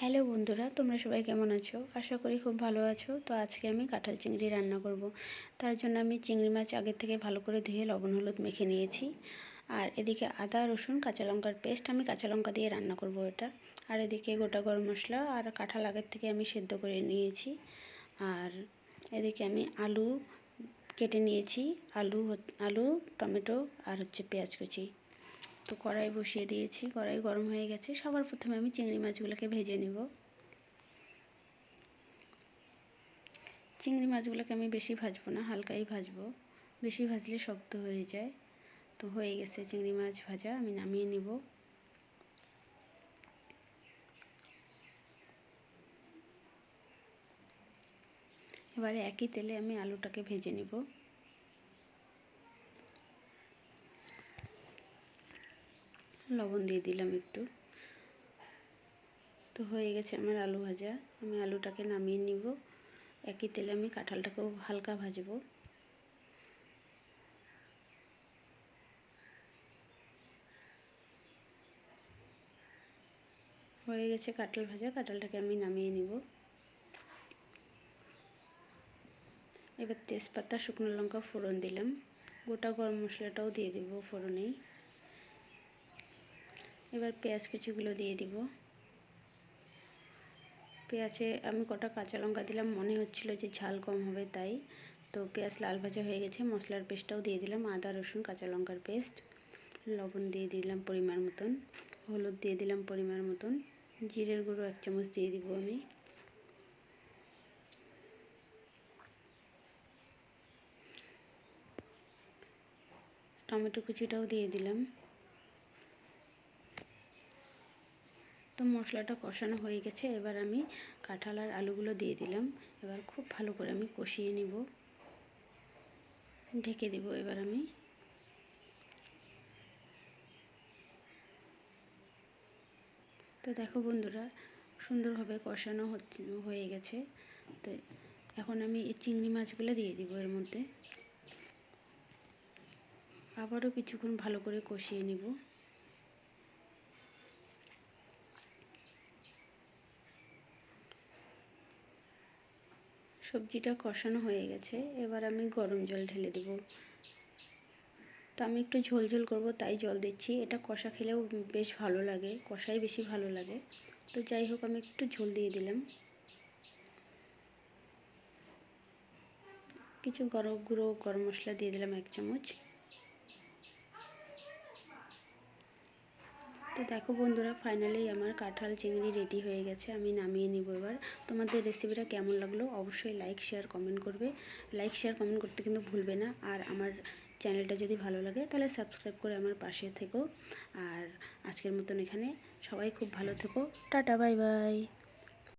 Hello বন্ধুরা, তোমরা সবাই কেমন আছো? আশা করি খুব ভালো আছো। তো আজকে আমি কাঁঠাল চিংড়ি রান্না করব। তার জন্য আমি চিংড়ি মাছ আগে থেকে ভালো করে ধুয়ে লবণ হলুদ মেখে নিয়েছি। আর এদিকে আদা রসুন কাঁচা লঙ্কার পেস্ট, আমি কাঁচা লঙ্কা দিয়ে রান্না করব এটা। আর এদিকে গোটা গরম মশলা আর কাঁঠাল আগের থেকে আমি সেদ্ধ করে নিয়েছি। আর এদিকে আমি আলু কেটে নিয়েছি, আলু টমেটো আর পেঁয়াজ কুচি। তো কড়াই বসিয়ে দিয়েছি, কড়াই গরম হয়ে গেছে। সবার প্রথমে আমি চিংড়ি মাছগুলোকে ভেজে নেব। চিংড়ি মাছগুলোকে আমি বেশি ভাজবো না, হালকাই ভাজবো, বেশি ভাজলে শক্ত হয়ে যায়। তো হয়ে গেছে চিংড়ি মাছ ভাজা, আমি নামিয়ে নিব। এবারে একই তেলে আমি আলুটাকে ভেজে নিব। লবণ দিয়ে দিলাম একটু। তো হয়ে গেছে আমার আলু ভাজা, আমি আলুটাকে নামিয়ে নিব। একই তেলে আমি কাঁঠালটাকেও হালকা ভাজবো। হয়ে গেছে কাঁঠাল ভাজা, কাঁঠালটাকে আমি নামিয়ে নিব। এবার তেজপাতা শুকনো লঙ্কা ফোড়ন দিলাম, গোটা গরম মশলাটাও দিয়ে দেব ফোড়নেই। এবার পেঁয়াজ কুচিগুলো দিয়ে দিব। পেঁয়াজে আমি কটা কাঁচা লঙ্কা দিলাম, মনে হচ্ছিল যে ঝাল কম হবে তাই। তো পেঁয়াজ লাল ভাজা হয়ে গেছে, মশলার পেস্টটাও দিয়ে দিলাম, আদা রসুন কাঁচা লঙ্কার পেস্ট। লবণ দিয়ে দিলাম পরিমাণ মতন, হলুদ দিয়ে দিলাম পরিমাণ মতন, জিরের গুঁড়ো 1 চামচ দিয়ে দিব আমি। টমেটো কুচিটাও দিয়ে দিলাম। তো মশলাটা কষানো হয়ে গেছে, এবার আমি কাঁঠাল আর আলুগুলো দিয়ে দিলাম। এবার খুব ভালো করে আমি কষিয়ে নিব, ঢেকে দেব এবার আমি। তো দেখো বন্ধুরা, সুন্দরভাবে কষানো হয়ে গেছে। তো এখন আমি এই চিংড়ি মাছগুলো দিয়ে দিব এর মধ্যে। আবারও কিছুক্ষণ ভালো করে কষিয়ে নিব। সবজিটা কষানো হয়ে গেছে, এবার আমি গরম জল ঢেলে দেব। তো আমি একটু ঝোল ঝোল করব তাই জল দিচ্ছি। এটা কষা খেলেও বেশ ভালো লাগে, কষাই বেশি ভালো লাগে। তো যাই হোক, আমি একটু ঝোল দিয়ে দিলাম। কিছু গুঁড়ো গরম মশলা দিয়ে দিলাম 1 চামচ। তো দেখো বন্ধুরা, ফাইনালি আমার কাঁঠাল চিংড়ি রেডি হয়ে গেছে, আমি নামিয়ে নিব এবার। তোমাদের রেসিপিটা কেমন লাগলো অবশ্যই লাইক শেয়ার কমেন্ট করবে। লাইক শেয়ার কমেন্ট করতে কিন্তু ভুলবে না। আর আমার চ্যানেলটা যদি ভালো লাগে তাহলে সাবস্ক্রাইব করে আমার পাশে থেকো। আর আজকের মতন এখানে, সবাই খুব ভালো থেকো। Tata, bye bye.